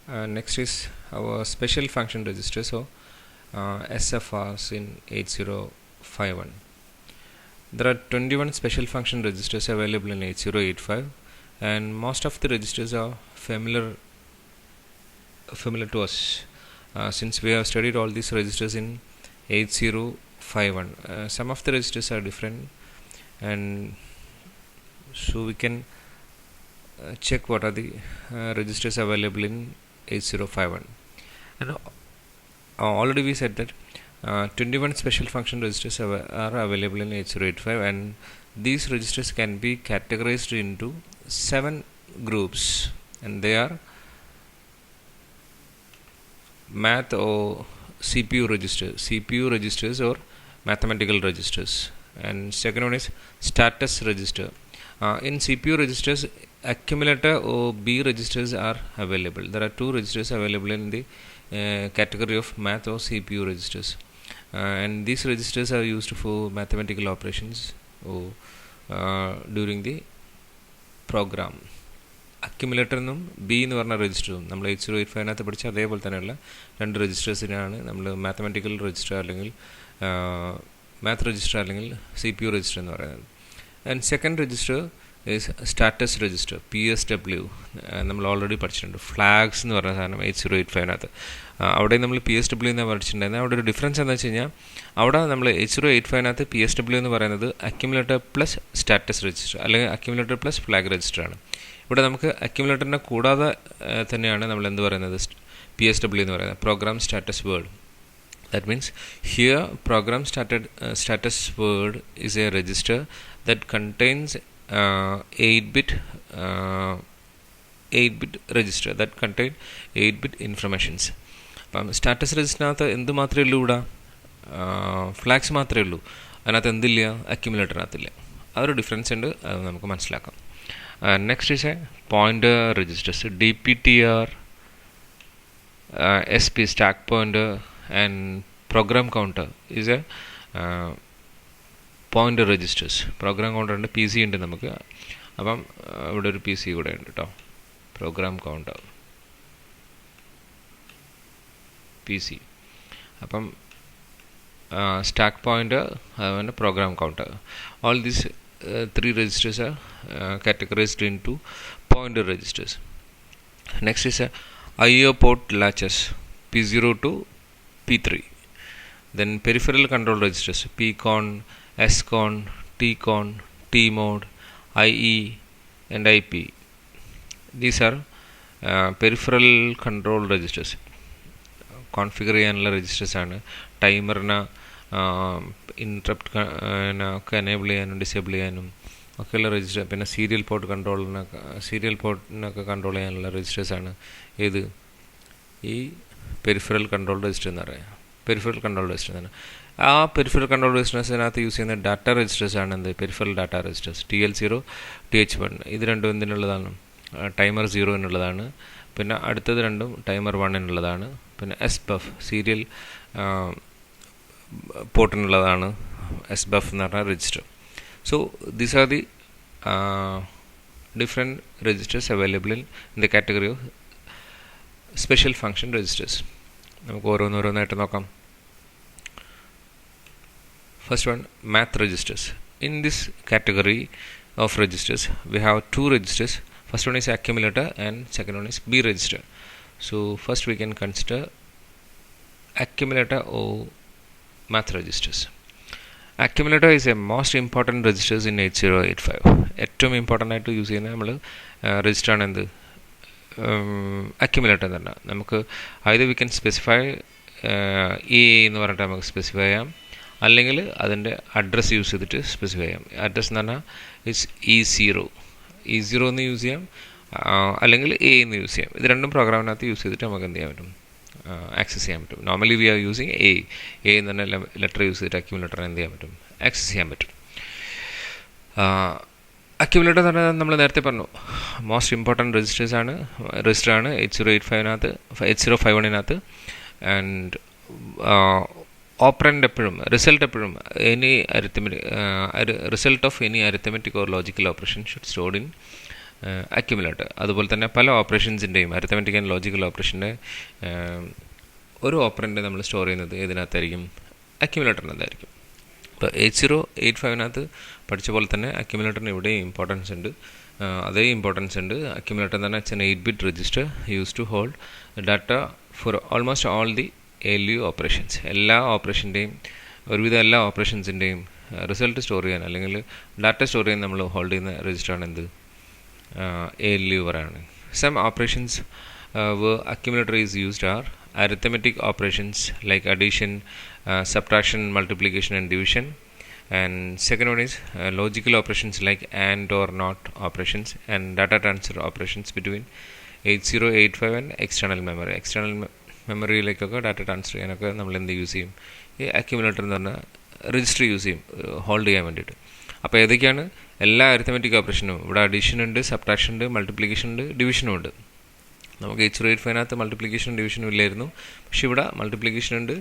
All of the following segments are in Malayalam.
Next is our special function register, so SFRs in 8051. There are 21 special function registers available in 8085, and most of the registers are familiar to us since we have studied all these registers in 8051. Some of the registers are different, and so we can check what are the registers available in 8051. And already we said that 21 special function registers are available in 8085, and these registers can be categorized into 7 groups, and they are math or CPU registers or mathematical registers. And second one is status register. In CPU registers, accumulator or B registers are available. There are 2 registers available in the category of math or CPU registers, and these registers are used for mathematical operations or during the program. Accumulator എന്നും ബി എന്ന് പറഞ്ഞ രജിസ്റ്ററും നമ്മൾ 8085 പഠിച്ച അതേപോലെ തന്നെയുള്ള 2 രജിസ്റ്റേഴ്സിനാണ് നമ്മൾ മാത്തമാറ്റിക്കൽ രജിസ്റ്റർ അല്ലെങ്കിൽ മാത്ത് രജിസ്റ്റർ അല്ലെങ്കിൽ CPU രജിസ്റ്റർ എന്ന് പറയുന്നത്. And second register is status register, PSW. നമ്മൾ ഓൾറെഡി പഠിച്ചിട്ടുണ്ട്. ഫ്ലാഗ്സ് എന്ന് പറഞ്ഞ സാധനം 8085 അവിടെ നമ്മൾ PSW എന്നാണ് പഠിച്ചിട്ടുണ്ടായിരുന്നത്. അവിടെ ഒരു ഡിഫറൻസ് എന്താ വെച്ച് കഴിഞ്ഞാൽ അവിടെ നമ്മൾ 8085 PSW എന്ന് പറയുന്നത് അക്യുമുലേറ്റർ പ്ലസ് സ്റ്റാറ്റസ് രജിസ്റ്റർ അല്ലെങ്കിൽ അക്യുമുലേറ്റർ പ്ലസ് ഫ്ലാഗ് രജിസ്റ്റർ ആണ്. ഇവിടെ നമുക്ക് അക്യുമുലേറ്ററിനെ കൂടാതെ തന്നെയാണ് നമ്മൾ എന്ത് പറയുന്നത്, PSW എന്ന് പറയുന്നത്, programme status word. That means here program status word is a register that contains 8-bit register that contain 8-bit informations. അപ്പം സ്റ്റാറ്റസ് രജിസ്റ്ററിനകത്ത് എന്ത് മാത്രമേ ഉള്ളൂ, ഇവിടെ ഫ്ലാഗ്സ് മാത്രമേ ഉള്ളൂ. അതിനകത്ത് എന്തില്ല, അക്യുമുലേറ്ററിനകത്തില്ല. ആ ഒരു ഡിഫറൻസ് ഉണ്ട്, അത് നമുക്ക് മനസ്സിലാക്കാം. Next is A pointer registers, DPTR, SP stack pointer and program counter is a pointer registers. program counter ഉണ്ട്, PC ഉണ്ട് നമുക്ക്. അപ്പം ഇവിടെ ഒരു PC കൂടെ ഉണ്ട് കേട്ടോ, program counter PC. അപ്പം stack pointer and program counter, all these 3 registers are categorized into pointer registers. Next is a IO port latches, P0 to P3. Then peripheral control registers, PCON, SCON, TCON, TMOD, IE and IP. These are peripheral control registers. Configure ചെയ്യാനുള്ള രജിസ്റ്റേഴ്സ് ആണ്. ടൈമറിനെ ഇൻട്രപ്റ്റ് ഒക്കെ എനേബിൾ ചെയ്യാനും ഡിസേബിൾ ചെയ്യാനും ഒക്കെയുള്ള രജിസ്റ്റർ. പിന്നെ സീരിയൽ പോർട്ടിനൊക്കെ കൺട്രോൾ ചെയ്യാനുള്ള രജിസ്റ്റേഴ്സാണ് ഏത്, ഈ പെരിഫറൽ കൺട്രോൾ രജിസ്റ്റർ എന്ന് പറയാം. പെരിഫറൽ കൺട്രോൾ രജിസ്റ്റർ എന്ന് പറഞ്ഞാൽ ആ പെരിഫറൽ കൺട്രോൾ രജിസ്റ്റേഴ്സിനകത്ത് യൂസ് ചെയ്യുന്ന ഡാറ്റ രജിസ്റ്റേഴ്സാണ് എന്ത്, peripheral data registers. TL0, TH1 ഇത് രണ്ടും എന്തിനുള്ളതാണ്, ടൈമർ 0 എന്നുള്ളതാണ്. പിന്നെ അടുത്തത് രണ്ടും ടൈമർ 1 എന്നുള്ളതാണ്. പിന്നെ SBUF സീരിയൽ പോർട്ടിനുള്ളതാണ്, SBUF എന്ന് പറഞ്ഞ register. So these are the different registers available in the category of special function registers. നമുക്ക് ഓരോന്നായിട്ട് നോക്കാം. First one, math registers. In this category of registers we have 2 registers. First one is accumulator and second one is B register. So first we can consider accumulator or math registers. Accumulator is a most important registers in 8085. ഏറ്റവും ഇമ്പോർട്ടൻ്റ് ആയിട്ട് യൂസ് ചെയ്യുന്ന നമ്മൾ രജിസ്റ്റർ ആണ് എന്ത്, അക്യുമുലേറ്റർ തന്നെ. നമുക്ക് either we can specify A എന്ന് പറഞ്ഞിട്ട് നമുക്ക് സ്പെസിഫൈ ചെയ്യാം, അല്ലെങ്കിൽ അതിൻ്റെ അഡ്രസ്സ് യൂസ് ചെയ്തിട്ട് സ്പെസിഫൈ ചെയ്യാം. അഡ്രസ്സ് എന്ന് പറഞ്ഞാൽ ഇറ്റ്സ് E0 എന്ന് യൂസ് ചെയ്യാം, അല്ലെങ്കിൽ A എന്ന് യൂസ് ചെയ്യാം. ഇത് രണ്ടും പ്രോഗ്രാമിനകത്ത് യൂസ് ചെയ്തിട്ട് നമുക്ക് എന്ത് ചെയ്യാൻ പറ്റും, ആക്സസ് ചെയ്യാൻ പറ്റും. Normally we are using A എന്ന് പറഞ്ഞ ലെറ്റർ യൂസ് ചെയ്തിട്ട് അക്യുമുലേറ്ററിനെ എന്ത് ചെയ്യാൻ പറ്റും, ആക്സസ് ചെയ്യാൻ പറ്റും. അക്യുമുലേറ്റർ എന്ന് പറഞ്ഞാൽ നമ്മൾ നേരത്തെ പറഞ്ഞു മോസ്റ്റ് ഇമ്പോർട്ടൻറ്റ് രജിസ്റ്ററാണ് 8051 ആൻഡ് ഓപ്പറൻഡ് എപ്പോഴും റിസൾട്ട് എപ്പോഴും result of any arithmetic or logical operation should stored in accumulator. അതുപോലെ തന്നെ പല ഓപ്പറേഷൻസിൻ്റെയും അരിത്തമെറ്റിക് ആൻഡ് ലോജിക്കൽ ഓപ്പറേഷൻ്റെ ഒരു ഓപ്പറൻറ്റ് നമ്മൾ സ്റ്റോർ ചെയ്യുന്നത് ഏതിനകത്തായിരിക്കും? അക്യുമുലേറ്ററിനകത്തായിരിക്കും. ഇപ്പോൾ 8085 പഠിച്ച പോലെ തന്നെ അക്യുമുലേറ്ററിന് ഇവിടെയും ഇമ്പോർട്ടൻസ് ഉണ്ട്. അതേ ഇമ്പോർട്ടൻസ് ഉണ്ട്. അക്യുമുലേറ്റർ എന്ന് പറഞ്ഞാൽ it's 8-bit register use to hold data for almost all the ALU operations. എല്ലാ ഓപ്പറേഷൻ്റെയും ഒരുവിധം എല്ലാ ഓപ്പറേഷൻസിൻ്റെയും റിസൾട്ട് സ്റ്റോർ ചെയ്യാൻ അല്ലെങ്കിൽ ഡാറ്റ സ്റ്റോർ ചെയ്യാൻ നമ്മൾ ഹോൾഡ് ചെയ്യുന്ന രജിസ്റ്ററാണ് എന്ത്? ALU പറയുകയാണ്. Some operations accumulator is used are arithmetic operations like addition, subtraction, multiplication and division. And second one is logical operations like AND or NOT operations and data transfer operations between 8085 and external memory. External മെമ്മറിയിലേക്കൊക്കെ ഡാറ്റ ട്രാൻസ്ഫർ ചെയ്യാനൊക്കെ നമ്മൾ എന്ത് യൂസ് ചെയ്യും? ഈ അക്യുമുലേറ്റർ എന്ന് പറഞ്ഞാൽ രജിസ്റ്റർ യൂസ് ചെയ്യും ഹോൾഡ് ചെയ്യാൻ വേണ്ടിയിട്ട്. അപ്പോൾ ഏതൊക്കെയാണ്? എല്ലാ അരിത്തമെറ്റിക് ഓപ്പറേഷനും. ഇവിടെ അഡീഷൻ ഉണ്ട്, സബ്ട്രാക്ഷൻ ഉണ്ട്, മൾട്ടിപ്ലിക്കേഷൻ ഉണ്ട്, ഡിവിഷനും ഉണ്ട്. നമുക്ക് 8085 മൾട്ടിപ്ലിക്കേഷനും ഡിവിഷനും ഇല്ലായിരുന്നു. പക്ഷെ ഇവിടെ മൾട്ടിപ്ലിക്കേഷൻ ഉണ്ട്,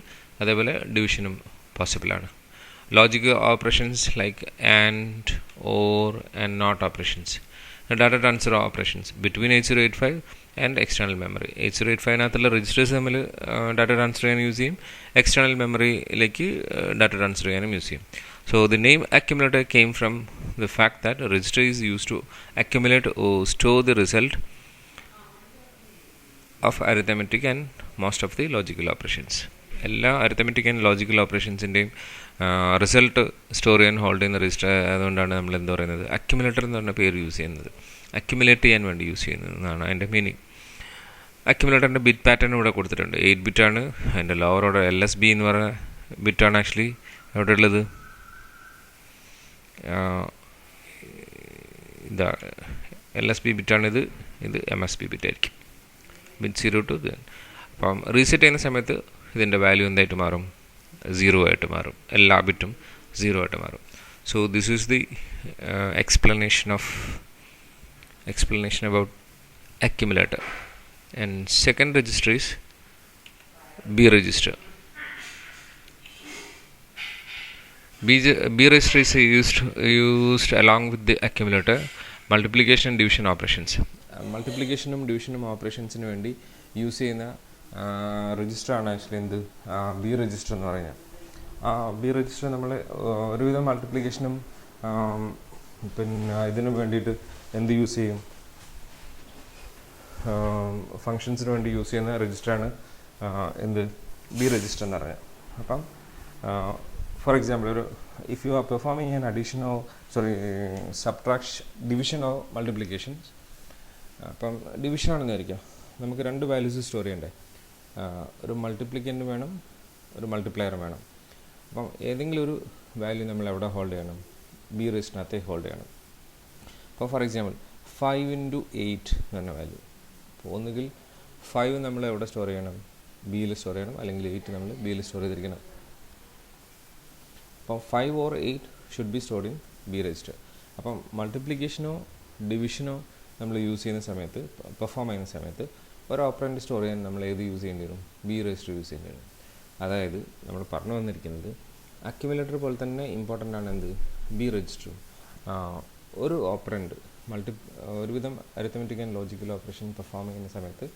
അതേപോലെ ഡിവിഷനും പോസിബിളാണ്. Logical operations like and, or and not operations, data transfer operations between 8085 and external memory. 8085 registers തമ്മിൽ ഡാറ്റ ട്രാൻസ്ഫർ ചെയ്യാൻ യൂസ് ചെയ്യും, എക്സ്റ്റേണൽ മെമ്മറിയിലേക്ക് ഡാറ്റ ട്രാൻസ്ഫർ ചെയ്യാനും യൂസ് ചെയ്യും. So the name accumulator came from the fact that a register is used to accumulate or store the result of arithmetic and most of the logical operations. എല്ലാ അരിത്തമെറ്റിക് ആൻഡ് ലോജിക്കൽ ഓപ്പറേഷൻസിൻ്റെയും റിസൾട്ട് സ്റ്റോർ ചെയ്യാൻ ഹോൾഡ് ചെയ്യുന്ന രജിസ്റ്റർ. അതുകൊണ്ടാണ് നമ്മൾ എന്താ പറയുന്നത്? അക്യുമുലേറ്റർ എന്ന് പറഞ്ഞ പേര് യൂസ് ചെയ്യുന്നത്. അക്യുമുലേറ്റ് ചെയ്യാൻ വേണ്ടി യൂസ് ചെയ്യുന്നതാണ് അതിൻ്റെ മീനിങ്. അക്യുമുലേറ്ററിൻ്റെ ബിറ്റ് പാറ്റേൺ ഇവിടെ കൊടുത്തിട്ടുണ്ട്. 8 ബിറ്റാണ്. അതിൻ്റെ ലോവർ ഓർഡർ LSB എന്ന് പറയുന്ന ബിറ്റാണ് ആക്ച്വലി എവിടെ ഉള്ളത്? ഇതാ LSB ബിറ്റാണിത്. ഇത് MSB ബിറ്റായിരിക്കും. ബിറ്റ് 0 to ഇത്. അപ്പം റീസെറ്റ് ചെയ്യുന്ന സമയത്ത് ഇതിൻ്റെ വാല്യൂ എന്തായിട്ട് മാറും? 0 ആയിട്ട് മാറും. എല്ലാ ബിറ്റും 0 ആയിട്ട് മാറും. So this is the explanation about accumulator. And second register is B register. B register is used along with the accumulator multiplication and division operations. മൾട്ടിപ്ലിക്കേഷനും ഡിവിഷനും ഓപ്പറേഷൻസിന് വേണ്ടി യൂസ് ചെയ്യുന്ന രജിസ്റ്ററാണ് ആക്ച്വലി എന്ത്? ബി രജിസ്റ്റർ എന്ന് പറയുന്നത്. ബി രജിസ്റ്റർ നമ്മൾ ഒരുവിധം മൾട്ടിപ്ലിക്കേഷനും പിന്നെ ഇതിനു വേണ്ടിയിട്ട് എന്ത് യൂസ് ചെയ്യും? ഫങ്ഷൻസിന് വേണ്ടി യൂസ് ചെയ്യുന്ന രജിസ്റ്ററാണ് എന്ത്? ബി രജിസ്റ്റർ എന്ന് പറഞ്ഞാൽ. അപ്പം ഫോർ എക്സാമ്പിൾ ഒരു if you are performing an അഡീഷനോ സബ്ട്രാക്ഷൻ, ഡിവിഷനോ മൾട്ടിപ്ലിക്കേഷൻസ്. അപ്പം ഡിവിഷൻ ആണെന്ന് വിചാരിക്കാം. നമുക്ക് രണ്ട് വാല്യൂസ് സ്റ്റോർ ചെയ്യണ്ടേ? ഒരു മൾട്ടിപ്ലിക്കൻ്റ് വേണം, ഒരു മൾട്ടിപ്ലയർ വേണം. അപ്പം ഏതെങ്കിലും ഒരു വാല്യൂ നമ്മൾ എവിടെ ഹോൾഡ് ചെയ്യണം? ബി രജിസ്റ്ററിനകത്ത് ഹോൾഡ് ചെയ്യണം. അപ്പോൾ ഫോർ എക്സാമ്പിൾ 5 into 8 എന്ന് പറഞ്ഞ വാല്യൂ. അപ്പോൾ ഒന്നുകിൽ 5 നമ്മൾ എവിടെ സ്റ്റോർ ചെയ്യണം? ബിയിൽ സ്റ്റോർ ചെയ്യണം, അല്ലെങ്കിൽ 8 നമ്മൾ ബിയിൽ സ്റ്റോർ ചെയ്തിരിക്കണം. അപ്പം 5 or 8 should be stored in B register. അപ്പം മൾട്ടിപ്ലിക്കേഷനോ ഡിവിഷനോ നമ്മൾ യൂസ് ചെയ്യുന്ന സമയത്ത്, പെർഫോം ചെയ്യുന്ന സമയത്ത് ഒരു ഓപ്പറൻറ്റ് സ്റ്റോർ ചെയ്യാൻ നമ്മൾ ഏത് യൂസ് ചെയ്യേണ്ടി വരും? ബി രജിസ്റ്റർ യൂസ് ചെയ്യേണ്ടി വരും. അതായത് നമ്മൾ പറഞ്ഞു വന്നിരിക്കുന്നത് അക്യുമുലേറ്റർ പോലെ തന്നെ ഇമ്പോർട്ടൻ്റ് ആണ് എന്ത്? B register. ഒരു ഓപ്പറൻറ്റ് ഒരുവിധം arithmetic and logical operation perform ചെയ്യുന്ന സമയത്ത്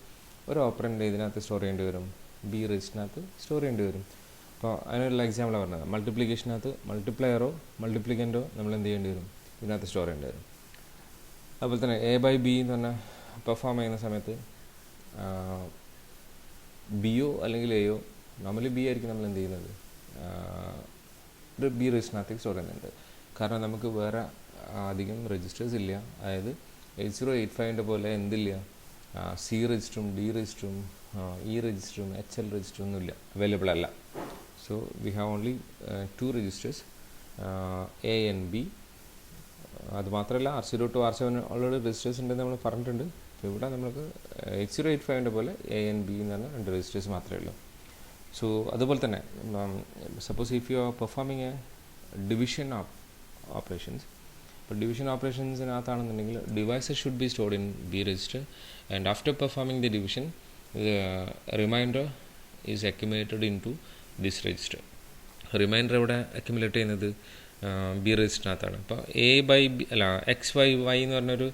ഒരു ഓപ്പറൻറ്റ് ഇതിനകത്ത് സ്റ്റോർ ചെയ്യേണ്ടി വരും? ബി രജിസ്റ്ററിനകത്ത് സ്റ്റോർ ചെയ്യേണ്ടി വരും. അപ്പോൾ അതിനുള്ള എക്സാമ്പിളാണ് പറഞ്ഞത്. മൾട്ടിപ്ലിക്കേഷനകത്ത് മൾട്ടിപ്ലയറോ മൾട്ടിപ്ലിക്കൻ്റോ നമ്മൾ എന്ത് ചെയ്യേണ്ടി വരും? ഇതിനകത്ത് സ്റ്റോർ ചെയ്യേണ്ടി വരും. അതുപോലെ തന്നെ A/B എന്ന് പറഞ്ഞാൽ പെർഫോം ചെയ്യുന്ന സമയത്ത് ബിയോ അല്ലെങ്കിൽ എയോ, നോർമലി ബി ആയിരിക്കും നമ്മൾ എന്ത് ചെയ്യുന്നത്? ഒരു ബി രജിസ്റ്ററിനകത്തേക്ക് സ്റ്റോർ ചെയ്യുന്നുണ്ട്. കാരണം നമുക്ക് വേറെ അധികം രജിസ്റ്റേഴ്സ് ഇല്ല. അതായത് 8085 പോലെ എന്തില്ല? സി രജിസ്റ്ററും ഡി രജിസ്റ്ററും ഇ രജിസ്റ്ററും HL രജിസ്റ്ററും ഒന്നുമില്ല, അവൈലബിൾ അല്ല. So we have only 2 registers, A and B. അത് മാത്രമല്ല R0 to R7 already registers ഉണ്ടെന്ന് നമ്മൾ പറഞ്ഞിട്ടുണ്ട്. അപ്പോൾ ഇവിടെ നമുക്ക് 8085 പോലെ A and B എന്ന് പറഞ്ഞ 2 രജിസ്റ്റേഴ്സ് മാത്രമേ ഉള്ളൂ. സോ അതുപോലെ തന്നെ suppose if you are performing a division operations. ഇപ്പോൾ ഡിവിഷൻ ഓപ്പറേഷൻസിനകത്താണെന്നുണ്ടെങ്കിൽ divisors should be stored in B register, and after performing the division remainder is accumulated into this register. Remainder ഇവിടെ അക്യുമുലേറ്റ് ചെയ്യുന്നത് ബി രജിസ്റ്ററിനകത്താണ്. അപ്പോൾ A/B XY എന്ന് പറഞ്ഞൊരു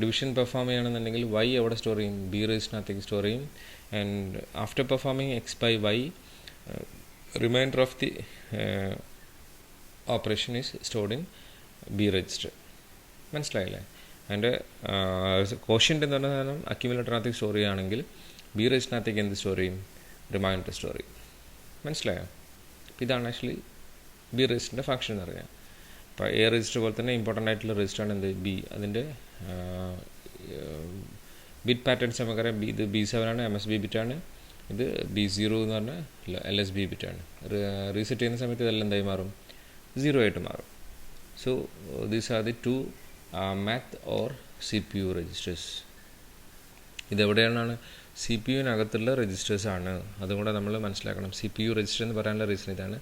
ഡിവിഷൻ പെർഫോം ചെയ്യണമെന്നുണ്ടെങ്കിൽ വൈ എവിടെ സ്റ്റോർ ചെയ്യും? ബി രജിസ്റ്ററിനകത്തേക്ക് സ്റ്റോർ ചെയ്യും. And after performing X by Y remainder of the operation is stored in B register. മനസ്സിലായില്ലേ? അതിൻ്റെ കോഷ്യൻ്റ് എന്ന് പറഞ്ഞ സാധനം അക്യുമുലേറ്ററിനകത്തേക്ക് സ്റ്റോർ ചെയ്യുകയാണെങ്കിൽ ബി രജിസ്റ്ററിനകത്തേക്ക് എന്ത് സ്റ്റോർ ചെയ്യും? റിമൈൻഡർ സ്റ്റോർ ചെയ്യും. മനസ്സിലായോ? ഇതാണ് ആക്ച്വലി ബി രജിസ്റ്ററിൻ്റെ ഫംഗ്ഷൻ എന്ന് പറയാം. അപ്പോൾ എ രജിസ്റ്റർ പോലെ തന്നെ ഇമ്പോർട്ടൻ്റ് ആയിട്ടുള്ള രജിസ്റ്ററാണ് എന്ത്? ബി. അതിൻ്റെ ബിറ്റ് പാറ്റേൺസ് നമുക്കറിയാം. ഇത് B7 ആണ്, MSB ബിറ്റാണ്. ഇത് B0 എന്ന് പറഞ്ഞാൽ LSB ബിറ്റാണ്. റീസെറ്റ് ചെയ്യുന്ന സമയത്ത് ഇതെല്ലാം എന്തായി മാറും? 0 ആയിട്ട് മാറും. So these are the two math or CPU registers. ഇതെവിടെയാണ്? CPU-നകത്തുള്ള രജിസ്റ്റേഴ്സാണ്. അതും കൂടെ നമ്മൾ മനസ്സിലാക്കണം. CPU രജിസ്റ്റർ എന്ന് പറയാനുള്ള റീസൺ ഇതാണ്.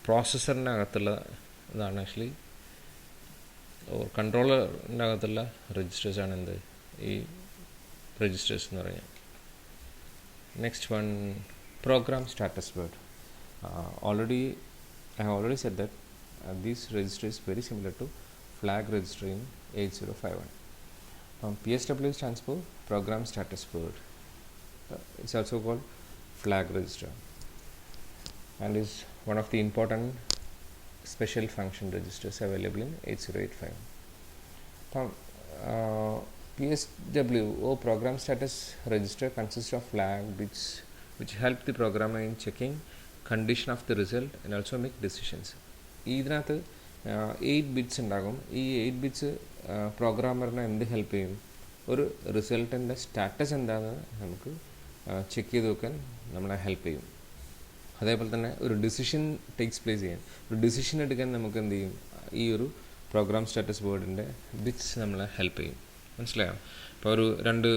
പ്രോസസ്സറിനകത്തുള്ള ഇതാണ് ആക്ച്വലി, കൺട്രോളറിൻ്റെ അകത്തുള്ള രജിസ്റ്റേഴ്സാണ് എന്ത്? ഈ രജിസ്റ്റേഴ്സ് എന്ന് പറയാം. Next one, programme status word. I have already said that this register is very similar to flag register in 8051. PSW stands for program status word. It's also called flag register and is one of the important special function registers available in 8085. PSW or program status register consists of flag bits which help the programmer in checking condition of the result and also make decisions. ഇതിനകത്ത് 8 ബിറ്റ്സ് ഉണ്ടാകും. ഈ 8 ബിറ്റ്സ് പ്രോഗ്രാമറിനെ എന്ത് ഹെൽപ്പ് ചെയ്യും? ഒരു റിസൾട്ടിൻ്റെ സ്റ്റാറ്റസ് എന്താണെന്ന് നമുക്ക് ചെക്ക് ചെയ്ത് വെക്കാൻ നമ്മളെ ഹെൽപ്പ് ചെയ്യും. അതേപോലെ തന്നെ ഒരു ഡിസിഷൻ ടേക്സ് പ്ലേസ് ചെയ്യാൻ, ഒരു ഡിസിഷൻ എടുക്കാൻ നമുക്ക് എന്ത് ചെയ്യും? ഈ ഒരു പ്രോഗ്രാം സ്റ്റാറ്റസ് വേർഡിൻ്റെ ബിറ്റ്സ് നമ്മളെ ഹെൽപ്പ് ചെയ്യും. മനസ്സിലായോ? ഇപ്പോൾ ഒരു 2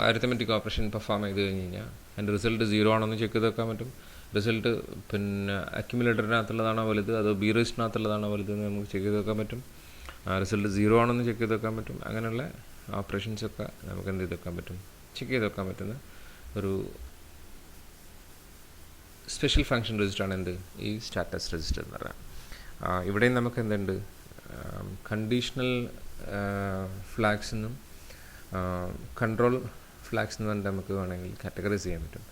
അരിത്തമെറ്റിക് ഓപ്പറേഷൻ പെർഫോം ചെയ്ത് കഴിഞ്ഞ് കഴിഞ്ഞാൽ അതിൻ്റെ റിസൾട്ട് 0 ആണോന്ന് ചെക്ക് ചെയ്ത് വെക്കാൻ പറ്റും. റിസൾട്ട് പിന്നെ അക്യുമുലേറ്ററിനകത്തുള്ളതാണോ വലുത് അതോ ബി രജിസ്റ്ററിനകത്തുള്ളതാണോ വലുത് എന്ന് നമുക്ക് ചെക്ക് ചെയ്ത് വെക്കാൻ പറ്റും. റിസൾട്ട് 0 ആണെന്ന് ചെക്ക് ചെയ്ത് വെക്കാൻ പറ്റും. അങ്ങനെയുള്ള ഓപ്പറേഷൻസൊക്കെ നമുക്ക് എന്ത് ചെയ്ത് വെക്കാൻ പറ്റും? ചെക്ക് ചെയ്ത് വെക്കാൻ പറ്റുന്ന ഒരു സ്പെഷ്യൽ ഫങ്ഷൻ രജിസ്റ്ററാണ് എന്ത്? ഈ സ്റ്റാറ്റസ് രജിസ്റ്റർ എന്ന് പറയാം. ഇവിടെയും നമുക്ക് എന്തുണ്ട്? കണ്ടീഷണൽ ഫ്ലാഗ്സ് എന്നും കൺട്രോൾ ഫ്ലാഗ്സ് എന്ന് പറഞ്ഞിട്ട് നമുക്ക് വേണമെങ്കിൽ കാറ്റഗറൈസ് ചെയ്യാൻ പറ്റും.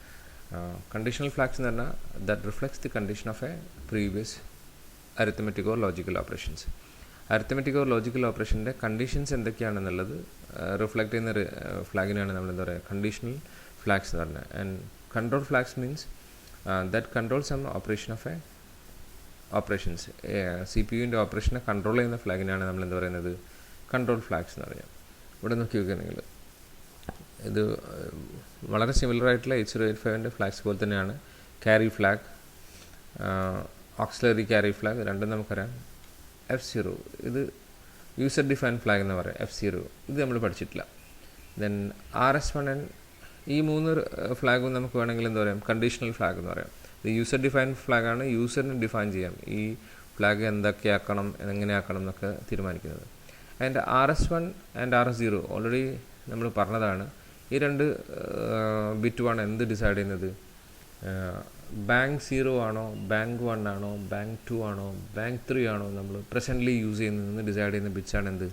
കണ്ടീഷണൽ ഫ്ലാഗ്സ് എന്ന് പറഞ്ഞാൽ that reflects the condition of a previous arithmetic or logical operations. Arithmetic or logical ഓപ്പറേഷൻ്റെ കണ്ടീഷൻസ് എന്തൊക്കെയാണെന്നുള്ളത് റിഫ്ലക്റ്റ് ചെയ്യുന്ന ഫ്ലാഗിനാണ് നമ്മൾ എന്താ പറയുക? കണ്ടീഷണൽ ഫ്ലാഗ്സ് എന്ന് പറഞ്ഞാൽ. And control flags means that controls some operation of a operations. CPU-ൻ്റെ ഓപ്പറേഷനെ കൺട്രോൾ ചെയ്യുന്ന ഫ്ലാഗിനാണ് നമ്മൾ എന്താ പറയുന്നത്? കൺട്രോൾ ഫ്ലാഗ്സ് എന്ന് പറയാം. ഇവിടെ നോക്കി നോക്കുക നിങ്ങൾ, ഇത് വളരെ സിമിലർ ആയിട്ടുള്ള 8085-ൻ്റെ ഫ്ലാഗ്സ് പോലെ തന്നെയാണ്. Carry flag, auxiliary carry flag രണ്ടും നമുക്കറിയാം. F0 ഇത് യൂസർ ഡിഫൈൻ ഫ്ലാഗ് എന്ന് പറയാം. F0 ഇത് നമ്മൾ പഠിച്ചിട്ടില്ല. ദെൻ RS1 ആൻഡ് ഈ 3 ഫ്ലാഗും നമുക്ക് വേണമെങ്കിൽ എന്താ പറയാം? കണ്ടീഷണൽ ഫ്ലാഗ് എന്ന് പറയാം. ഇത് യൂസർ ഡിഫൈൻ ഫ്ലാഗാണ്. യൂസറിന് ഡിഫൈൻ ചെയ്യാം ഈ ഫ്ലാഗ് എന്തൊക്കെയാക്കണം, എങ്ങനെയാക്കണം എന്നൊക്കെ തീരുമാനിക്കുന്നത്. And RS1 and RS0 already നമ്മൾ പറഞ്ഞതാണ്. ഈ 2 ബിറ്റുമാണ് എന്ത് ഡിസൈഡ് ചെയ്യുന്നത്? ബാങ്ക് 0 ആണോ, ബാങ്ക് 1 ആണോ, ബാങ്ക് 2 ആണോ, ബാങ്ക് 3 ആണോ നമ്മൾ പ്രസൻ്റ്ലി യൂസ് ചെയ്യുന്നതെന്ന് ഡിസൈഡ് ചെയ്യുന്ന ബിറ്റ്സാണ് എന്ത്?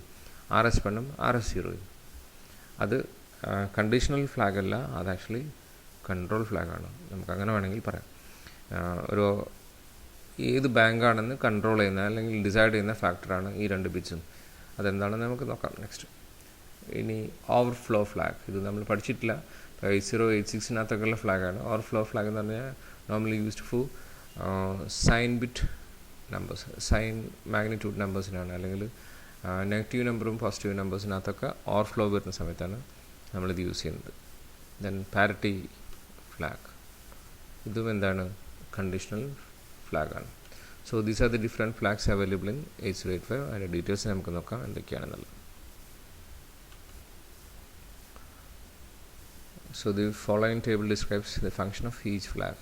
RS1ഉം RS0ഉം. അത് കണ്ടീഷണൽ ഫ്ലാഗ് അല്ല, അത് ആക്ച്വലി കൺട്രോൾ ഫ്ലാഗാണ്. നമുക്കങ്ങനെ വേണമെങ്കിൽ പറയാം. ഒരു ഏത് ബാങ്കാണെന്ന് കൺട്രോൾ ചെയ്യുന്ന അല്ലെങ്കിൽ ഡിസൈഡ് ചെയ്യുന്ന ഫാക്ടറാണ് ഈ 2 ബിറ്റ്സും. അതെന്താണെന്ന് നമുക്ക് നോക്കാം നെക്സ്റ്റ്. ഇനി ഓവർഫ്ലോ ഫ്ലാഗ്, ഇത് നമ്മൾ പഠിച്ചിട്ടില്ല. 8086-നകത്തൊക്കെയുള്ള ഫ്ലാഗാണ്. ഓവർഫ്ലോ ഫ്ലാഗ് എന്ന് പറഞ്ഞാൽ normally used for sign bit numbers, sign magnitude നമ്പേഴ്സിനാണ്. അല്ലെങ്കിൽ നെഗറ്റീവ് നമ്പറും പോസിറ്റീവ് നമ്പേഴ്സിനകത്തൊക്കെ ഓവർഫ്ലോ വരുന്ന സമയത്താണ് നമ്മളിത് യൂസ് ചെയ്യുന്നത്. ദെൻ പാരിറ്റി ഫ്ലാഗ്, ഇതും എന്താണ്? കണ്ടീഷണൽ ഫ്ലാഗാണ്. So these are the different flags available in 8085. അതിൻ്റെ ഡീറ്റെയിൽസ് നമുക്ക് നോക്കാം എന്തൊക്കെയാണെന്നുള്ളത്. So the following table describes the function of each flag.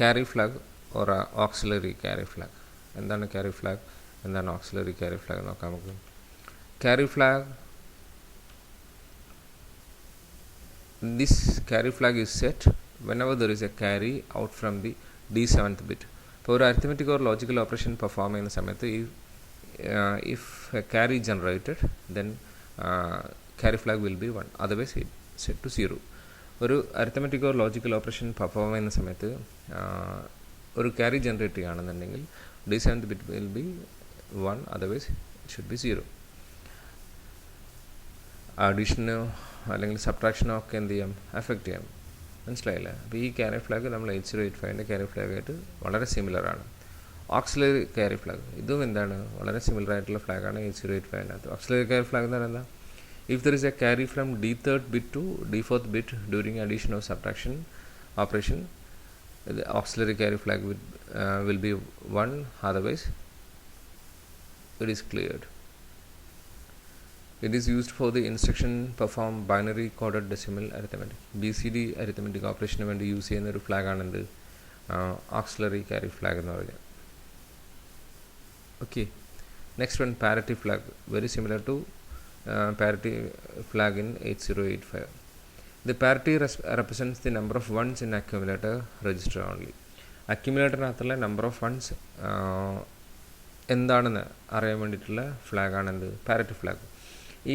Carry flag or auxiliary carry flag. എന്താണ് carry flag? എന്താണ് auxiliary carry flag നോക്കാം നമുക്ക്. Carry flag, this carry flag is set whenever there is a carry out from the D7th bit. ഇപ്പോൾ ഒരു arithmetic or logical operation perform ചെയ്യുന്ന സമയത്ത് ഈ if a carry generated, then carry flag will be 1, otherwise it set to 0. ഒരു arithmetic or logical operation perform ചെയ്യുന്ന സമയത്ത് ഒരു ക്യാരി ജനറേറ്റ് ചെയ്യുകയാണെന്നുണ്ടെങ്കിൽ D7 bit will be 1, otherwise it should be 0. അഡീഷനോ അല്ലെങ്കിൽ സബ്ട്രാക്ഷനോ ഒക്കെ എന്ത് ചെയ്യാം, എഫക്റ്റ് ചെയ്യാം. മനസ്സിലായില്ല? അപ്പോൾ ഈ ക്യാരി ഫ്ലാഗ് നമ്മൾ 8085 ക്യാരി ഫ്ലാഗായിട്ട് വളരെ സിമിലറാണ്. ഓക്സിലറി ക്യാരി ഫ്ലാഗ് ഇതും എന്താണ്, വളരെ സിമിലർ ആയിട്ടുള്ള ഫ്ലാഗാണ് 8085. ഓക്സിലറി ക്യാരി ഫ്ലാഗ് എന്ന് പറയുന്നത്, if there is a carry from D3rd bit to D4th bit during addition or subtraction operation, the auxiliary carry flag will be 1, otherwise it is cleared. It is used for the instruction perform binary coded decimal arithmetic. BCD arithmetic operation വേണ്ടി യൂസ് ചെയ്യുന്ന ഒരു ഫ്ലാഗ് ആണെന്ത്, auxiliary carry flag എന്ന് പറയുന്നത്. Okay, next one, parity flag, very similar to parity flag in 8085. The parity represents the number of ones in accumulator register only. അക്യുമുലേറ്ററിനകത്തുള്ള നമ്പർ ഓഫ് വൺസ് എന്താണെന്ന് അറിയാൻ വേണ്ടിയിട്ടുള്ള ഫ്ലാഗാണെന്ത്, parity flag.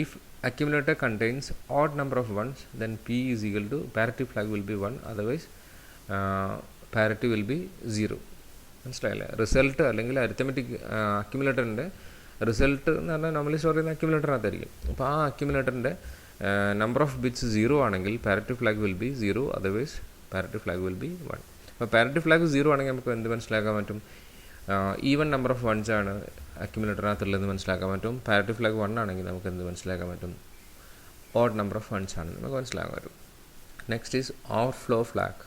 If accumulator contains odd number of ones, then P is equal to parity flag will be 1, otherwise parity will be 0. മനസ്സിലായില്ലേ? റിസൾട്ട് അല്ലെങ്കിൽ അരിത്തമെറ്റിക് അക്യുമുലേറ്ററിൻ്റെ റിസൾട്ട് എന്ന് പറഞ്ഞാൽ നോർമലി സ്റ്റോർ ചെയ്യുന്ന അക്യുമുലേറ്ററിനകത്തായിരിക്കും. അപ്പോൾ ആ അക്യുമുലേറ്ററിൻ്റെ നമ്പർ ഓഫ് ബിറ്റ്സ് 0 ആണെങ്കിൽ parity flag will be 0, otherwise parity flag will be 1. അപ്പോൾ പാരിറ്റി ഫ്ലാഗ് 0 ആണെങ്കിൽ നമുക്ക് എന്ത് മനസ്സിലാക്കാൻ പറ്റും, ഈവൻ നമ്പർ ഓഫ് വൺസ് ആണ് അക്യുമുലേറ്ററിനകത്തുള്ളതെന്ന് മനസ്സിലാക്കാൻ പറ്റും. പാരിറ്റി ഫ്ലാഗ് 1 ആണെങ്കിൽ നമുക്ക് എന്ത് മനസ്സിലാക്കാൻ പറ്റും, ഓഡ് നമ്പർ ഓഫ് വൺസ് ആണ് നമുക്ക് മനസ്സിലാക്കാൻ പറ്റും. Next is overflow flag.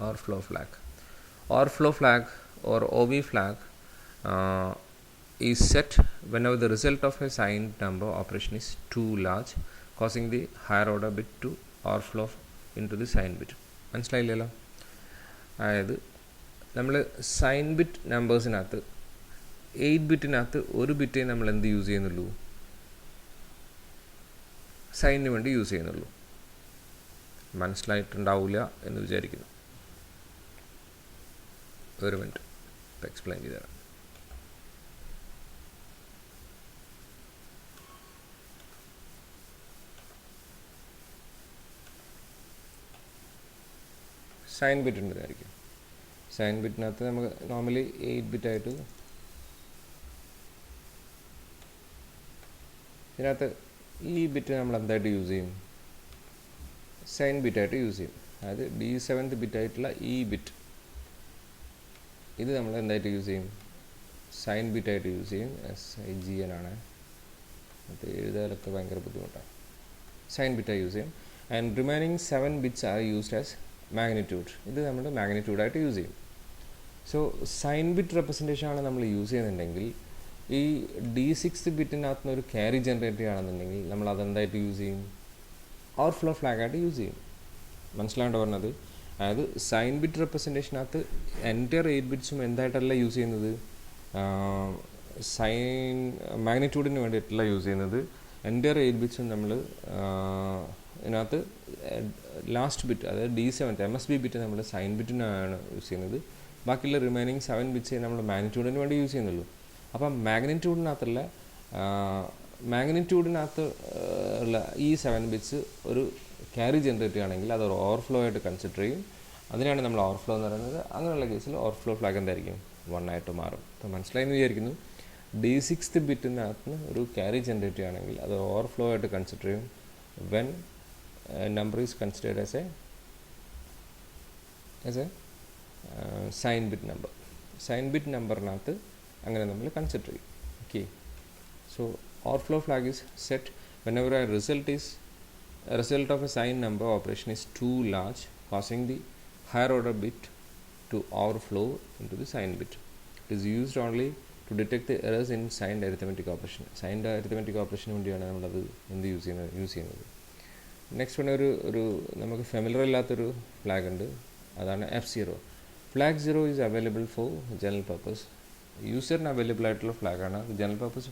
Overflow flag. Overflow flag or OV flag is set whenever the result of a signed number operation is too large, causing the higher order bit to overflow into the sign bit. മനസ്സിലായില്ലല്ലോ? അതായത് നമ്മൾ സൈൻ ബിറ്റ് നമ്പേഴ്സിനകത്ത് 8 ബിറ്റിനകത്ത് ഒരു ബിറ്റേ നമ്മൾ എന്ത് യൂസ് ചെയ്യുന്നുള്ളൂ, സൈനിന് വേണ്ടി യൂസ് ചെയ്യുന്നുള്ളൂ. മനസ്സിലായിട്ടുണ്ടാവില്ല എന്ന് വിചാരിക്കുന്നു. ഒരു മിനിറ്റ് എക്സ്പ്ലെയിൻ ചെയ്തു തരാം. സൈൻ ബിറ്റ് ഉണ്ടെന്നായിരിക്കും. സൈൻ ബിറ്റിനകത്ത് നമുക്ക് നോർമലി 8 ബിറ്റായിട്ട്, ഇതിനകത്ത് ഈ ബിറ്റ് നമ്മൾ എന്തായിട്ട് യൂസ് ചെയ്യും, സൈൻ ബിറ്റായിട്ട് യൂസ് ചെയ്യും. അതായത് D7th ബിറ്റായിട്ടുള്ള ഈ ബിറ്റ് ഇത് നമ്മൾ എന്തായിട്ട് യൂസ് ചെയ്യും, സൈൻ ബിറ്റായിട്ട് യൂസ് ചെയ്യും. SIGN ആണ്, അത് എഴുതാനൊക്കെ ഭയങ്കര ബുദ്ധിമുട്ടാണ്. സൈൻ ബിറ്റായി യൂസ് ചെയ്യും. And remaining 7 bits are used as magnitude. ഇത് നമ്മൾ മാഗ്നിറ്റ്യൂഡായിട്ട് യൂസ് ചെയ്യും. സോ സൈൻ ബിറ്റ് റെപ്രസെൻറ്റേഷൻ ആണ് നമ്മൾ യൂസ് ചെയ്യുന്നുണ്ടെങ്കിൽ, ഈ D6th ബിറ്റിനകത്ത് നിന്ന് ഒരു ക്യാരി ജനറേറ്റ് ചെയ്യുകയാണെന്നുണ്ടെങ്കിൽ നമ്മൾ അതെന്തായിട്ട് യൂസ് ചെയ്യും, ഓവർഫ്ലോ ഫ്ലാഗായിട്ട് യൂസ് ചെയ്യും. മനസ്സിലാണ്ട് പറഞ്ഞത്? അതായത് സൈൻ ബിറ്റ് റെപ്രസെൻറ്റേഷനകത്ത് എൻറ്റയർ 8 ബിറ്റ്സും എന്തായിട്ടല്ല യൂസ് ചെയ്യുന്നത്, സൈൻ മാഗ്നിറ്റ്യൂഡിന് വേണ്ടിയിട്ടല്ല യൂസ് ചെയ്യുന്നത്. എൻറ്റയർ 8 ബിറ്റ്സും നമ്മൾ ഇതിനകത്ത് ലാസ്റ്റ് ബിറ്റ്, അതായത് D7th MSB ബിറ്റ് നമ്മൾ സൈൻ ബിറ്റിനാണ് യൂസ് ചെയ്യുന്നത്. ബാക്കിയുള്ള റിമൈനിങ് 7 ബിറ്റ്സേ നമ്മൾ മാഗ്നിറ്റ്യൂഡിന് വേണ്ടി യൂസ് ചെയ്യുന്നുള്ളൂ. അപ്പം മാഗ്നിറ്റ്യൂഡിനകത്ത് ഉള്ള ഈ 7 ബിറ്റ്സ് ഒരു ക്യാരി ജനറേറ്റ് ചെയ്യുകയാണെങ്കിൽ അത് ഒരു ഓവർഫ്ലോ ആയിട്ട് കൺസിഡർ ചെയ്യും. അതിനാണ് നമ്മൾ ഓവർഫ്ലോ എന്ന് പറയുന്നത്. അങ്ങനെയുള്ള കേസിൽ ഓവർഫ്ലോ ഫ്ലാഗ് എന്തായിരിക്കും, 1 ആയിട്ട് മാറും. അപ്പോൾ മനസ്സിലായെന്ന് വിചാരിക്കുന്നു. D6th ബിറ്റിനകത്ത് നിന്ന് ഒരു ക്യാരി ജനറേറ്റ് ചെയ്യുകയാണെങ്കിൽ അത് ഓവർഫ്ലോ ആയിട്ട് കൺസിഡർ ചെയ്യും when number is considered as a sign bit number. Sign bit നമ്പറിനകത്ത് അങ്ങനെ നമ്മൾ കൺസിഡർ ചെയ്യും. Okay, so overflow flag is set whenever a result of a signed number operation is too large, causing the higher order bit to overflow into the signed bit. It is used only to detect the errors in signed arithmetic operation. Signed arithmetic operation വേണ്ടിയാണ് നമ്മളത് എന്ത് യൂസ് ചെയ്യുന്നത്. നെക്സ്റ്റ് വൺ ഒരു നമുക്ക് ഫെമിലർ അല്ലാത്തൊരു ഫ്ലാഗ് ഉണ്ട്, അതാണ് F0. Flag 0 is available for general purpose. യൂസറിന് അവൈലബിൾ ആയിട്ടുള്ള ഫ്ലാഗാണ്. ജനറൽ പർപ്പസ്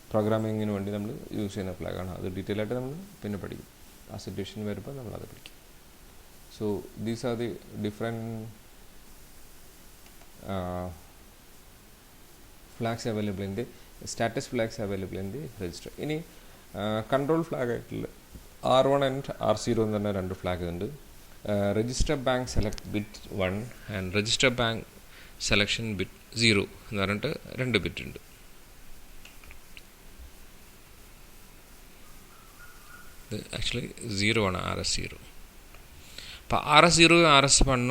പ്രോഗ്രാമിങ്ങിന് വേണ്ടി നമ്മൾ യൂസ് ചെയ്യുന്ന ഫ്ലാഗാണ്. അത് ഡീറ്റെയിൽ ആയിട്ട് നമ്മൾ പിന്നെ പഠിക്കും. ആ സിറ്റുവേഷൻ വരുമ്പോൾ നമ്മളത് പഠിക്കും. So these are the different flags available in the status flags available in the register. ഇനി കൺട്രോൾ ഫ്ലാഗ് ആയിട്ടുള്ള R1 and R0 എന്ന് പറഞ്ഞ രണ്ട് ഫ്ലാഗ് ഉണ്ട്. Register bank select bit 1 and register bank selection bit 0 എന്ന് പറഞ്ഞിട്ട് രണ്ട് ബിറ്റ് ഉണ്ട്. ഇത് ആക്ച്വലി 0 ആണ് RS0. അപ്പോൾ RS0 RS1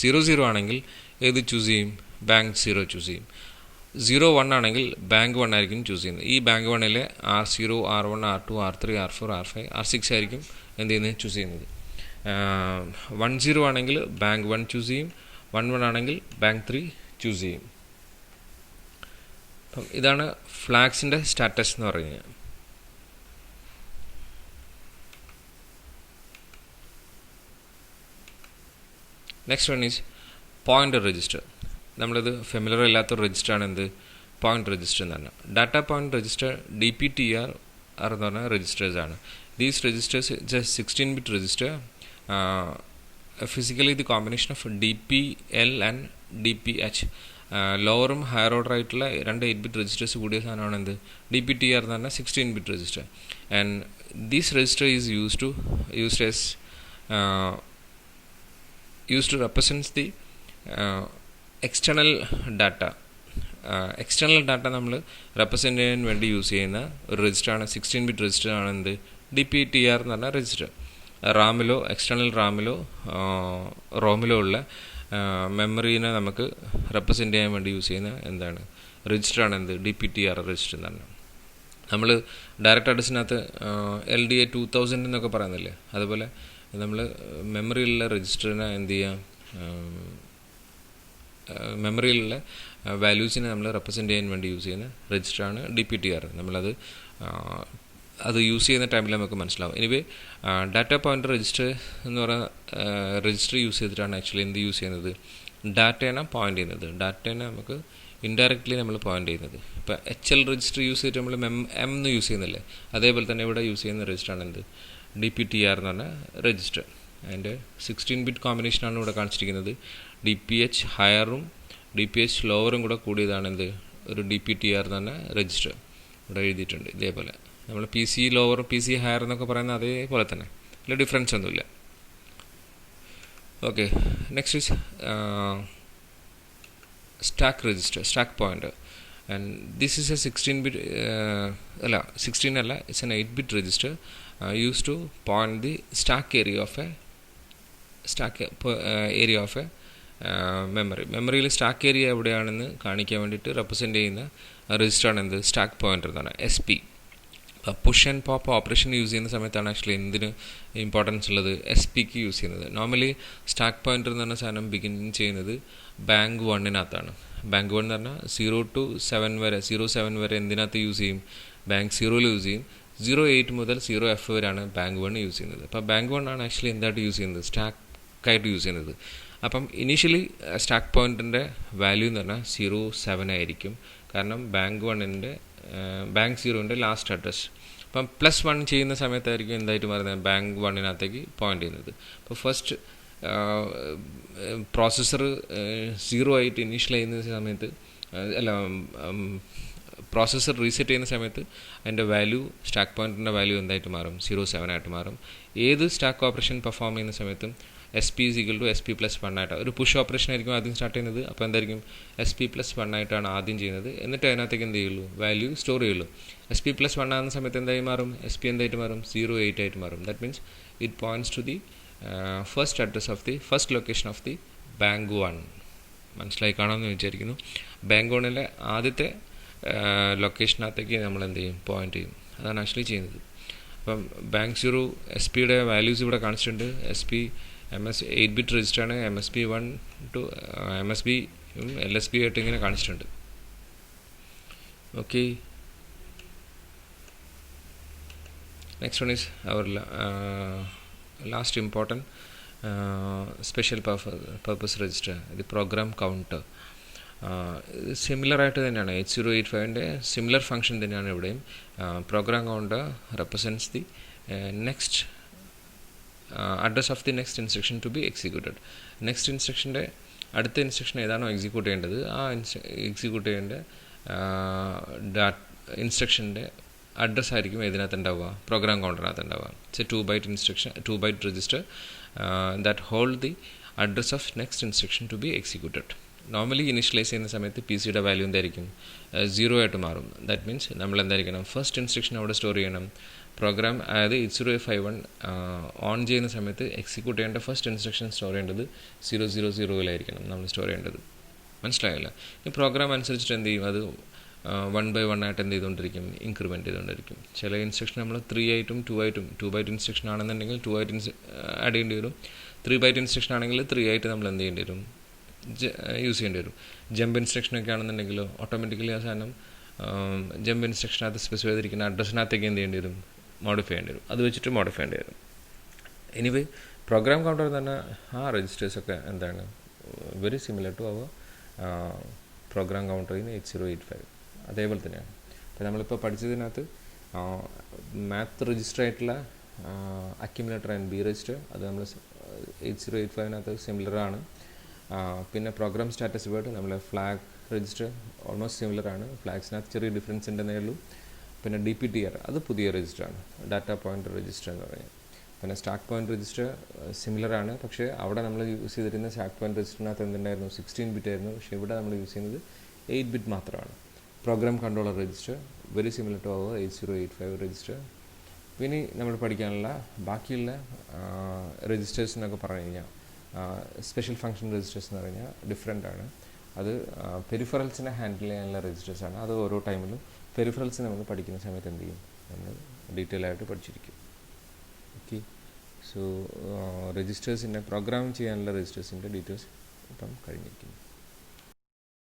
0 ആണെങ്കിൽ ഏത് ചൂസ് ചെയ്യും? ബാങ്ക് 0 ചൂസ് ചെയ്യും. 0 1 ആണെങ്കിൽ ബാങ്ക് 1 ആയിരിക്കും ചൂസ് ചെയ്യുന്നത്. ഈ bank 1 R0 R1 R2 R3 R4 R5 R6 ആയിരിക്കും എന്ത് ചെയ്യുന്നത്? ചൂസ് ചെയ്യുന്നത്. 10 ആണെങ്കിൽ ബാങ്ക് 1 ചൂസ് ചെയ്യും. 11 ആണെങ്കിൽ ബാങ്ക് 3 ചൂസ് ചെയ്യും. അപ്പം ഇതാണ് ഫ്ലാഗ്സിൻ്റെ സ്റ്റാറ്റസ് എന്ന് പറയുന്നത്. Next one is pointer register. നമ്മളിത് ഫെമിലർ അല്ലാത്തൊരു രജിസ്റ്ററാണ് എന്ത്? പോയിൻ്റ് രജിസ്റ്റർ എന്ന് പറഞ്ഞാൽ. ഡാറ്റ പോയിൻ്റ് രജിസ്റ്റർ DPTR എന്ന് പറഞ്ഞ രജിസ്റ്റേഴ്സാണ്. These registers just 16-bit register. Physically ഇത് combination of DPL and DPH. ലോവറും ഹയർ ഓർഡർ ആയിട്ടുള്ള രണ്ട് 8-bit രജിസ്റ്റേഴ്സ് കൂടിയ സാധനമാണ് എന്ത്? DPTR എന്ന് പറഞ്ഞാൽ 16-bit register. And these register is used to represents the external data. External data നമ്മൾ റെപ്രസെൻ്റ് ചെയ്യാൻ വേണ്ടി യൂസ് ചെയ്യുന്ന ഒരു രജിസ്റ്ററാണ് 16-bit രജിസ്റ്റർ ആണ് എന്ത്? DPTR എന്ന് പറഞ്ഞ രജിസ്റ്റർ. റാമിലോ എക്സ്റ്റേണൽ റാമിലോ റോമിലോ ഉള്ള മെമ്മറീനെ നമുക്ക് റെപ്രസെൻ്റ് ചെയ്യാൻ വേണ്ടി യൂസ് ചെയ്യുന്ന എന്താണ്? രജിസ്റ്ററാണ് എന്ത്? DPTR രജിസ്റ്റർ എന്ന് പറഞ്ഞാൽ. നമ്മൾ ഡയറക്റ്റ് അഡ്രസ്സിനകത്ത് LDA 2000 എന്നൊക്കെ പറയുന്നില്ലേ, അതുപോലെ നമ്മൾ മെമ്മറിയിലുള്ള രജിസ്റ്ററിനെ എന്ത് ചെയ്യാം? മെമ്മറിയിലുള്ള വാല്യൂസിനെ നമ്മൾ റെപ്രസെൻ്റ് ചെയ്യാൻ വേണ്ടി യൂസ് ചെയ്യുന്ന രജിസ്റ്ററാണ് DPTR. നമ്മളത് യൂസ് ചെയ്യുന്ന ടൈമിൽ നമുക്ക് മനസ്സിലാവും. എനിവേ ഡാറ്റ പോയിൻ്റർ രജിസ്റ്റർ എന്ന് പറയുന്ന രജിസ്റ്റർ യൂസ് ചെയ്തിട്ടാണ് ആക്ച്വലി എന്ത് യൂസ് ചെയ്യുന്നത്? ഡാറ്റേനെ പോയിൻ്റ് ചെയ്യുന്നത്. ഡാറ്റേനെ നമുക്ക് ഇൻഡയറക്റ്റ്ലി നമ്മൾ പോയിൻ്റ് ചെയ്യുന്നത്. ഇപ്പോൾ HL രജിസ്റ്റർ യൂസ് ചെയ്തിട്ട് നമ്മൾ M എന്ന് യൂസ് ചെയ്യുന്നില്ലേ, അതേപോലെ തന്നെ ഇവിടെ യൂസ് ചെയ്യുന്ന രജിസ്റ്ററാണ് എന്ത്? DPTR എന്ന് പറഞ്ഞ രജിസ്റ്റർ. അതിൻ്റെ 16-bit കോമ്പിനേഷനാണ് ഇവിടെ കാണിച്ചിരിക്കുന്നത്. DPH ഹയറും DPH ലോവറും കൂടെ കൂടിയതാണ് എന്ത്? ഒരു DPTR എന്ന് പറഞ്ഞ രജിസ്റ്റർ. ഇവിടെ എഴുതിയിട്ടുണ്ട് ഇതേപോലെ. നമ്മൾ PC ലോവർ PC ഹയർ എന്നൊക്കെ പറയുന്ന അതേപോലെ തന്നെ, അതിൽ ഡിഫറൻസ് ഒന്നുമില്ല. Okay, next is stack register, stack pointer. And this is A 16-bit 16 അല്ല, it's an 8-bit register used to point the stack area of a memory. മെമ്മറിയിൽ സ്റ്റാക്ക് ഏരിയ എവിടെയാണെന്ന് കാണിക്കാൻ വേണ്ടിയിട്ട് റെപ്രസെൻ്റ് ചെയ്യുന്ന രജിസ്റ്ററാണ് എന്ത്? സ്റ്റാക്ക് പോയിൻ്റർ എന്ന് പറഞ്ഞാൽ SP. Push and pop operation use ചെയ്യുന്ന സമയത്താണ് ആക്ച്വലി എന്തിന് ഇമ്പോർട്ടൻസ് ഉള്ളത്? SPക്ക് യൂസ് ചെയ്യുന്നത്. നോർമലി സ്റ്റാക്ക് പോയിൻ്റർ എന്ന് പറഞ്ഞ സാധനം ബിഗിൻ ചെയ്യുന്നത് ബാങ്ക് 1-നകത്താണ്. ബാങ്ക് 1 എന്ന് പറഞ്ഞാൽ 0 to 7 വരെ, 07 വരെ എന്തിനകത്ത് യൂസ് ചെയ്യും? ബാങ്ക് 0-ൽ യൂസ് ചെയ്യും. 08 മുതൽ 0F വരെയാണ് ബാങ്ക് 1 യൂസ് ചെയ്യുന്നത്. അപ്പോൾ ബാങ്ക് 1 ആണ് ആക്ച്വലി എന്തായിട്ട് യൂസ് ചെയ്യുന്നത്? സ്റ്റാക്കായിട്ട് യൂസ് ചെയ്യുന്നത്. അപ്പം ഇനീഷ്യലി സ്റ്റാക്ക് പോയിൻ്റിൻ്റെ വാല്യൂ എന്ന് പറഞ്ഞാൽ 07 ആയിരിക്കും. കാരണം ബാങ്ക് 1-ൻ്റെ ബാങ്ക് 0-ൻ്റെ ലാസ്റ്റ് അഡ്രസ്. അപ്പം +1 ചെയ്യുന്ന സമയത്തായിരിക്കും എന്തായിട്ട് മാറുന്നത്? ബാങ്ക് 1-നകത്തേക്ക് പോയിൻ്റ് ചെയ്യുന്നത്. അപ്പോൾ ഫസ്റ്റ് പ്രോസസ്സർ 0 ആയിട്ട് ഇനീഷ്യൽ ചെയ്യുന്ന സമയത്ത് പ്രോസസ്സർ റീസെറ്റ് ചെയ്യുന്ന സമയത്ത് അതിൻ്റെ വാല്യൂ, സ്റ്റാക്ക് പോയിൻ്റിൻ്റെ വാല്യൂ എന്തായിട്ട് മാറും? 07 ആയിട്ട് മാറും. ഏത് സ്റ്റാക്ക് ഓപ്പറേഷൻ പെർഫോം ചെയ്യുന്ന സമയത്തും SP = SP+1 ആയിട്ട് ഒരു പുഷ് ഓപ്പറേഷൻ ആയിരിക്കും ആദ്യം സ്റ്റാർട്ട് ചെയ്യുന്നത്. അപ്പോൾ എന്തായിരിക്കും? SP+1 ആയിട്ടാണ് ആദ്യം ചെയ്യുന്നത്. എന്നിട്ട് അതിനകത്തേക്ക് എന്ത് ചെയ്യുള്ളൂ? വാല്യൂ സ്റ്റോർ ചെയ്യുള്ളൂ. SP+1 ആകുന്ന സമയത്ത് എന്തായി മാറും? SP എന്തായിട്ട് മാറും? 08 ആയിട്ട് മാറും. That means it points to the first address of the first location of the bank 1. മനസ്സിലായി കാണാമെന്ന് വിചാരിക്കുന്നു. ബാങ്ക് 1-ലെ ആദ്യത്തെ ലൊക്കേഷനകത്തേക്ക് നമ്മൾ എന്ത് ചെയ്യും? പോയിൻ്റ് ചെയ്യും. അതാണ് ആക്ച്വലി ചെയ്യുന്നത്. അപ്പം ബാങ്ക് 0 SP-യുടെ വാല്യൂസ് ഇവിടെ കാണിച്ചിട്ടുണ്ട്. SP MS 8-bit രജിസ്റ്ററാണ്. MSB 1 to MSB LSB ആയിട്ട് ഇങ്ങനെ കാണിച്ചിട്ടുണ്ട്. Okay, next one is our last important special purpose register, ഇത് പ്രോഗ്രാം കൗണ്ടർ. സിമിലറായിട്ട് തന്നെയാണ് 8085-ൻ്റെ സിമിലർ ഫങ്ഷൻ തന്നെയാണ് ഇവിടെയും. Program counter represents the next address of the next instruction to be executed. Next ഇൻസ്ട്രക്ഷൻ്റെ അടുത്ത ഇൻസ്ട്രക്ഷൻ ഏതാണോ എക്സിക്യൂട്ട് ചെയ്യേണ്ടത് ആ എക്സിക്യൂട്ട് ചെയ്യേണ്ട ഇൻസ്ട്രക്ഷൻ്റെ അഡ്രസ്സ് ആയിരിക്കും ഇതിനകത്ത് ഉണ്ടാവുക, പ്രോഗ്രാം കൗണ്ടറിനകത്ത് ഉണ്ടാവുക. It's a 2 byte instruction, 2 byte register that hold the address of next instruction to be executed. Normally initialise ചെയ്യുന്ന സമയത്ത് പി സിയുടെ വാല്യൂ എന്തായിരിക്കും, 0 ആയിട്ട് മാറും. ദാറ്റ് മീൻസ് നമ്മൾ എന്തായിരിക്കണം, ഫസ്റ്റ് ഇൻസ്ട്രക്ഷൻ അവിടെ സ്റ്റോർ ചെയ്യണം. പ്രോഗ്രാം അതായത് 8051 ഓൺ ചെയ്യുന്ന സമയത്ത് എക്സിക്യൂട്ട് ചെയ്യേണ്ട ഫസ്റ്റ് ഇൻസ്ട്രക്ഷൻ സ്റ്റോർ ചെയ്യേണ്ടത് 000 നമ്മൾ സ്റ്റോർ ചെയ്യേണ്ടത്. മനസ്സിലായല്ലോ? ഈ പ്രോഗ്രാം അനുസരിച്ചിട്ട് എന്ത് ചെയ്യും, അത് 1 by 1 ആയിട്ട് എന്ത് ചെയ്തുകൊണ്ടിരിക്കും, ഇൻക്രിമെൻറ്റ് ചെയ്തുകൊണ്ടിരിക്കും. ചില ഇൻസ്ട്രക്ഷൻ നമ്മൾ 3 ആയിട്ടും 2 ആയിട്ടും, 2 byte ഇൻസ്ട്രക്ഷൻ ആണെന്നുണ്ടെങ്കിൽ 2 ആയിട്ട് ആഡ് ചെയ്യേണ്ടി വരും. 3 byte ഇൻസ്ട്രക്ഷൻ ആണെങ്കിൽ 3 ആയിട്ട് നമ്മൾ എന്ത് ചെയ്യേണ്ടി വരും, യൂസ് ചെയ്യേണ്ടി വരും. ജമ്പ് ഇൻസ്ട്രക്ഷനൊക്കെ ആണെന്നുണ്ടെങ്കിലോ ഓട്ടോമാറ്റിക്കലി ആ സാധനം ജമ്പ് ഇൻസ്ട്രക്ഷനകത്ത് സ്പെസിഫൈ ചെയ്തിരിക്കുന്ന അഡ്രസ്സിനകത്തേക്ക് എന്ത് ചെയ്യേണ്ടി വരും, മോഡിഫൈ ചെയ്യേണ്ടി വരും. അത് വെച്ചിട്ട് മോഡിഫൈ ചെയ്യേണ്ടി വരും. എനിവേ പ്രോഗ്രാം കൗണ്ടർ തന്നെ ആ രജിസ്റ്റേഴ്സൊക്കെ എന്താണ് very similar to our program counter in 8085 അതേപോലെ തന്നെയാണ്. അപ്പോൾ നമ്മളിപ്പോൾ പഠിച്ചതിനകത്ത് മാത്ത് രജിസ്റ്റർ ആയിട്ടുള്ള അക്യുമുലേറ്റർ ആൻഡ് ബി രജിസ്റ്റർ അത് നമ്മൾ 8085 സിമിലറാണ്. പിന്നെ പ്രോഗ്രാം സ്റ്റാറ്റസ് വേർഡ് നമ്മൾ ഫ്ലാഗ് രജിസ്റ്റർ ഓൾമോസ്റ്റ് സിമിലറാണ്. ഫ്ലാഗ്സിനകത്ത് ചെറിയ ഡിഫറൻസ് ഉണ്ടെന്നേ ഉള്ളൂ. പിന്നെ DPTR അത് പുതിയ രജിസ്റ്ററാണ്, ഡാറ്റ പോയിൻ്റർ രജിസ്റ്റർ എന്ന് പറയുന്നത്. പിന്നെ സ്റ്റാക്ക് പോയിൻ്റ് രജിസ്റ്റർ സിമിലറാണ്, പക്ഷേ അവിടെ നമ്മൾ യൂസ് ചെയ്തിരുന്ന സ്റ്റാക്ക് പോയിൻ്റ് രജിസ്റ്ററിനകത്ത് എന്തുണ്ടായിരുന്നു, 16 bit ആയിരുന്നു. പക്ഷേ ഇവിടെ നമ്മൾ യൂസ് ചെയ്യുന്നത് 8 bit മാത്രമാണ്. Program controller register very similar to our 8085 register. പിന്നെ നമ്മൾ പഠിക്കാനുള്ള ബാക്കിയുള്ള രജിസ്റ്റേഴ്സ് എന്നൊക്കെ പറഞ്ഞു കഴിഞ്ഞാൽ സ്പെഷ്യൽ ഫങ്ഷൻ രജിസ്റ്റേഴ്സ് എന്ന് പറഞ്ഞാൽ ഡിഫറെൻ്റ് ആണ്. അത് പെരിഫറൽസിനെ ഹാൻഡിൽ ചെയ്യാനുള്ള രജിസ്റ്റേഴ്സാണ്. അത് ഓരോ ടൈമിലും പെരിഫറൽസ് നമ്മൾ പഠിക്കുന്ന സമയത്ത് എന്ത് ചെയ്യും, നമ്മൾ ഡീറ്റെയിൽ ആയിട്ട് പഠിച്ചിരിക്കും. ഓക്കെ, സോ രജിസ്റ്റേഴ്സിൻ്റെ പ്രോഗ്രാം ചെയ്യാനുള്ള രജിസ്റ്റേഴ്സിൻ്റെ ഡീറ്റെയിൽസ് ഇപ്പം കഴിഞ്ഞിരിക്കുന്നു.